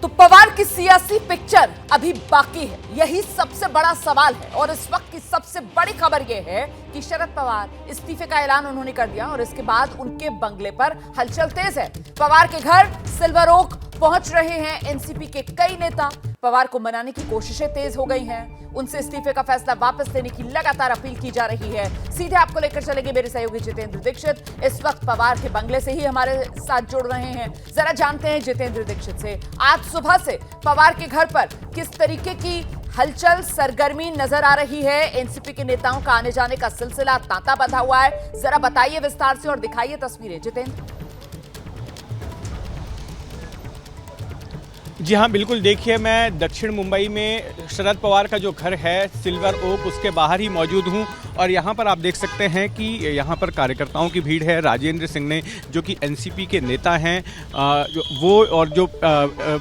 तो पवार की सियासी पिक्चर अभी बाकी है, यही सबसे बड़ा सवाल है। और इस वक्त की सबसे बड़ी खबर यह है कि शरद पवार इस्तीफे का ऐलान उन्होंने कर दिया और इसके बाद उनके बंगले पर हलचल तेज है। पवार के घर सिल्वर ओक पहुंच रहे हैं एनसीपी के कई नेता। पवार को मनाने की कोशिशें तेज हो गई हैं। उनसे इस्तीफे का फैसला वापस लेने की लगातार अपील की जा रही है। सीधे आपको लेकर चलेंगे मेरे सहयोगी जितेंद्र दीक्षित, इस वक्त पवार के बंगले से ही हमारे साथ जुड़ रहे हैं। जरा जानते हैं जितेंद्र दीक्षित से, आज सुबह से पवार के घर पर किस तरीके की हलचल सरगर्मी नजर आ रही है। एनसीपी के नेताओं का आने जाने का सिलसिला तांता बंधा हुआ है। जरा बताइए विस्तार से और दिखाइए तस्वीरें जितेंद्र। जी हाँ, बिल्कुल। देखिए, मैं दक्षिण मुंबई में शरद पवार का जो घर है सिल्वर ओक, उसके बाहर ही मौजूद हूँ और यहाँ पर आप देख सकते हैं कि यहाँ पर कार्यकर्ताओं की भीड़ है। राजेंद्र सिंह ने, जो कि एनसीपी के नेता हैं, वो और जो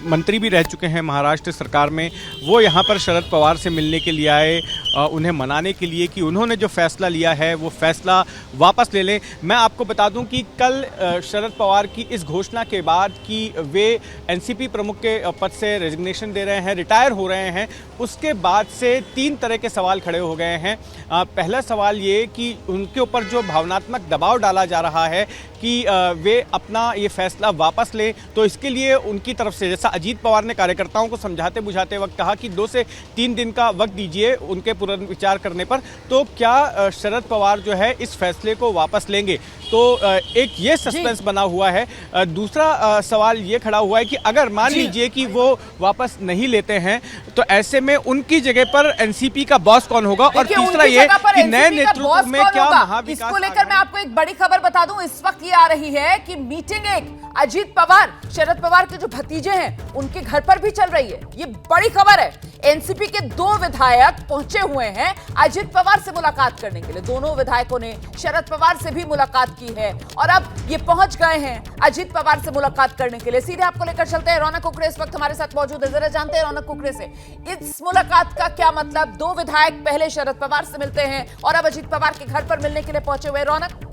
मंत्री भी रह चुके हैं महाराष्ट्र सरकार में, वो यहाँ पर शरद पवार से मिलने के लिए आए, उन्हें मनाने के लिए कि उन्होंने जो फैसला लिया है वो फैसला वापस ले लें। मैं आपको बता दूं कि कल शरद पवार की इस घोषणा के बाद कि वे एनसीपी प्रमुख के पद से रेजिग्नेशन दे रहे हैं, रिटायर हो रहे हैं, उसके बाद से 3 तरह के सवाल खड़े हो गए हैं। पहला सवाल ये कि उनके ऊपर जो भावनात्मक दबाव डाला जा रहा है कि वे अपना ये फैसला वापस लें, तो इसके लिए उनकी तरफ से, जैसा अजीत पवार ने कार्यकर्ताओं को समझाते बुझाते वक्त कहा कि 2 से 3 दिन का वक्त दीजिए उनके पुनर्विचार करने पर, तो क्या शरद पवार जो है इस फैसले को वापस लेंगे? तो एक ये सस्पेंस बना हुआ है। दूसरा सवाल ये खड़ा हुआ है कि अगर मान लीजिए कि वो वापस नहीं लेते हैं तो ऐसे में उनकी जगह पर एनसीपी का बॉस कौन होगा? और तीसरा ये कि नए नेतृत्व में क्या महाविकास, इसको लेकर मैं आपको एक बड़ी खबर बता दूं। इस वक्त ये आ रही है कि मीटिंग एक अजीत पवार, शरद पवार के जो भतीजे हैं, उनके घर पर भी चल रही है। ये बड़ी खबर है। एनसीपी के 2 विधायक पहुंचे हुए हैं अजीत पवार से मुलाकात करने के लिए। दोनों विधायकों ने शरद पवार से भी मुलाकात की है और अब ये पहुंच गए हैं अजीत पवार से मुलाकात करने के लिए। सीधे आपको लेकर चलते हैं। रौनक कुकरे इस वक्त हमारे साथ मौजूद है। जरा जानते हैं रौनक कुकरे से, इस मुलाकात का क्या मतलब? 2 विधायक पहले शरद पवार से मिलते हैं और अब अजीत पवार के घर पर मिलने के लिए पहुंचे हुए। रौनक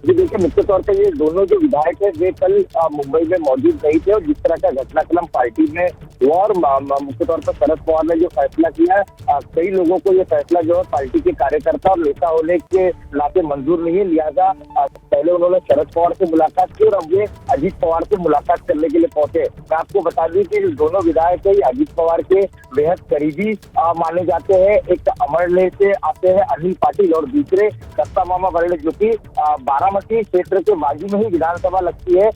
जी देखिए, मुख्य तौर पर ये दोनों जो विधायक है वे कल मुंबई में मौजूद नहीं थे और जिस तरह का घटनाक्रम पार्टी में हुआ और मुख्य तौर पर शरद पवार ने जो फैसला किया, कई लोगों को ये फैसला जो है पार्टी के कार्यकर्ता और नेता होने के नाते मंजूर नहीं है। लिहाजा पहले उन्होंने शरद पवार से मुलाकात की और अब ये अजीत पवार से मुलाकात करने के लिए पहुंचे। मैं आपको बता दूं कि दोनों विधायक है अजीत पवार के बेहद करीबी माने जाते हैं। एक अमरनेर से आते हैं अनिल पाटिल और दूसरे दत्ता मामा बरड़े, जो की बारामती क्षेत्र के बागी में ही विधानसभा लगती है,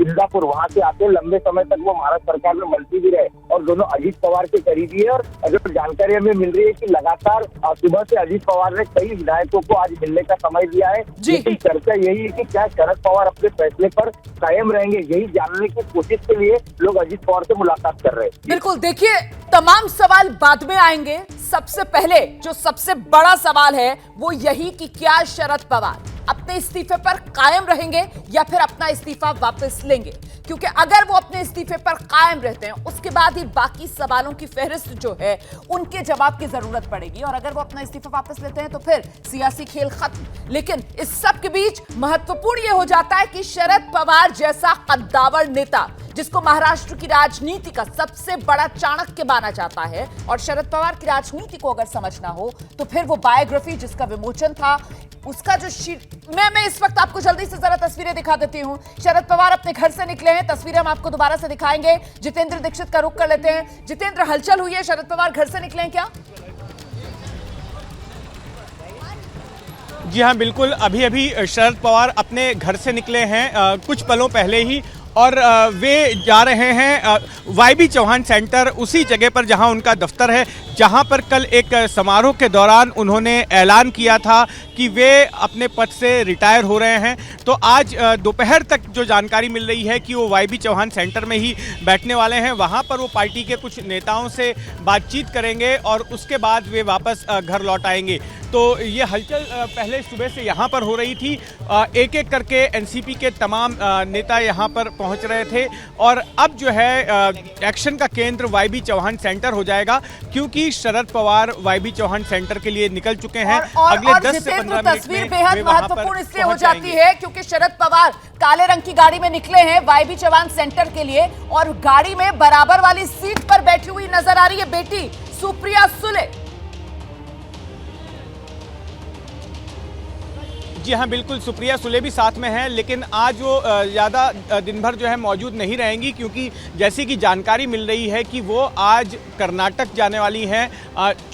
इंदापुर, वहां से आते हैं। लंबे समय तक वो महाराष्ट्र सरकार में मंत्री भी रहे और दोनों अजीत पवार के करीबी है। और जो जानकारी हमें मिल रही है कि लगातार सुबह से अजीत पवार ने कई विधायकों को आज मिलने का समय दिया है। लेकिन चर्चा यही है कि क्या शरद पवार अपने फैसले पर कायम रहेंगे, यही जानने की कोशिश के लिए लोग अजीत पवार से मुलाकात कर रहे हैं। बिल्कुल, देखिए तमाम सवाल बाद में आएंगे। सबसे पहले जो सबसे बड़ा सवाल है वो यही कि क्या शरद पवार अपने इस्तीफे पर कायम रहेंगे या फिर अपना इस्तीफा वापस लेंगे? क्योंकि अगर वो अपने इस्तीफे पर कायम रहते हैं उसके बाद ही बाकी सवालों की फहरिस्त जो है उनके जवाब की जरूरत पड़ेगी, और अगर वो अपना इस्तीफा वापस लेते हैं तो फिर सियासी खेल खत्म। लेकिन इस सब के बीच महत्वपूर्ण यह हो जाता है कि शरद पवार जैसा कद्दावर नेता, जिसको महाराष्ट्र की राजनीति का सबसे बड़ा चाणक्य माना जाता है, और शरद पवार की राजनीति को अगर समझना हो तो फिर वो बायोग्राफी जिसका विमोचन था, उसका जो मैं इस वक्त आपको जल्दी से जरा तस्वीरें दिखा देती हूं। शरद पवार अपने घर से निकले हैं, तस्वीरें हम आपको दोबारा से दिखाएंगे। जितेंद्र दीक्षित का रुख कर लेते हैं। जितेंद्र, हलचल हुई है, शरद पवार घर से निकले हैं क्या? जी हाँ, बिल्कुल। अभी शरद पवार अपने घर से निकले हैं कुछ पलों पहले ही, और वे जा रहे हैं वाईबी चौहान सेंटर, उसी जगह पर जहां उनका दफ्तर है, जहां पर कल एक समारोह के दौरान उन्होंने ऐलान किया था कि वे अपने पद से रिटायर हो रहे हैं। तो आज दोपहर तक जो जानकारी मिल रही है कि वो वाईबी चौहान सेंटर में ही बैठने वाले हैं। वहां पर वो पार्टी के कुछ नेताओं से बातचीत करेंगे और उसके बाद वे वापस घर लौट आएंगे। तो ये हलचल पहले सुबह से यहाँ पर हो रही थी। एक एक करके एनसीपी के तमाम नेता यहाँ पर पहुँच रहे थे और अब जो है एक्शन का केंद्र वाईबी चौहान सेंटर हो जाएगा, क्योंकि शरद पवार वाईबी चौहान सेंटर के लिए निकल चुके हैं। अगले 10 से 15 मिनट तस्वीर में बेहद वे वहाँ पर महत्वपूर्ण इसलिए हो पहुँच जाती जाएंगे। है क्योंकि शरद पवार काले रंग की गाड़ी में निकले हैं वाईबी चौहान सेंटर के लिए और गाड़ी में बराबर वाली सीट पर बैठी हुई नजर आ रही है बेटी सुप्रिया सुले। जी हाँ, बिल्कुल, सुप्रिया सुले भी साथ में हैं, लेकिन आज वो ज़्यादा दिन भर जो है मौजूद नहीं रहेंगी, क्योंकि जैसी कि जानकारी मिल रही है कि वो आज कर्नाटक जाने वाली हैं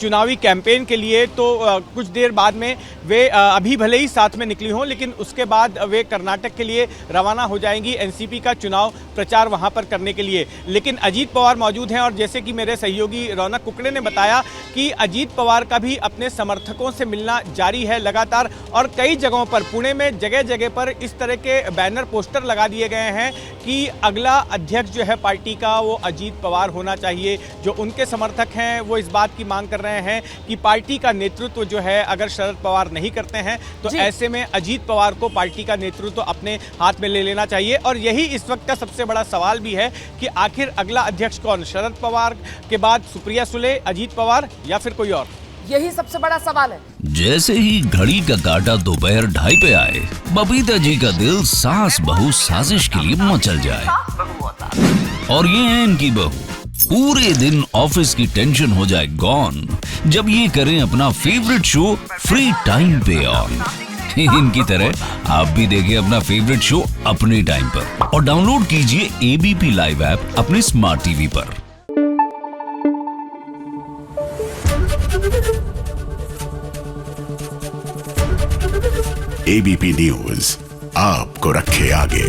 चुनावी कैंपेन के लिए। तो कुछ देर बाद में वे अभी भले ही साथ में निकली हों, लेकिन उसके बाद वे कर्नाटक के लिए रवाना हो जाएंगी एनसीपी का चुनाव प्रचार वहाँ पर करने के लिए। लेकिन अजीत पवार मौजूद हैं और जैसे कि मेरे सहयोगी रौनक कुकड़े ने बताया कि अजीत पवार का भी अपने समर्थकों से मिलना जारी है लगातार, और कई जगहों पर पुणे में जगह जगह पर इस तरह के बैनर पोस्टर लगा दिए गए हैं कि अगला अध्यक्ष जो है पार्टी का वो अजीत पवार होना चाहिए। जो उनके समर्थक हैं वो इस बात की मांग कर रहे हैं कि पार्टी का नेतृत्व जो है अगर शरद पवार नहीं करते हैं तो ऐसे में अजीत पवार को पार्टी का नेतृत्व अपने हाथ में ले लेना चाहिए। और यही इस वक्त का सबसे बड़ा सवाल भी है कि आखिर अगला अध्यक्ष कौन, शरद पवार के बाद सुप्रिया सुले, अजीत पवार या फिर कोई और? यही सबसे बड़ा सवाल है। जैसे ही घड़ी का काटा दोपहर 2:30 पे आए, बबीता जी का दिल सास बहू साजिश के लिए मचल जाए। और ये है इनकी बहू, पूरे दिन ऑफिस की टेंशन हो जाए गॉन जब ये करें अपना फेवरेट शो फ्री टाइम पे ऑन। इनकी तरह आप भी देखिए अपना फेवरेट शो अपने टाइम पर और डाउनलोड कीजिए एबीपी लाइव ऐप अपने स्मार्ट टीवी पर। एबीपी न्यूज आपको रखे आगे।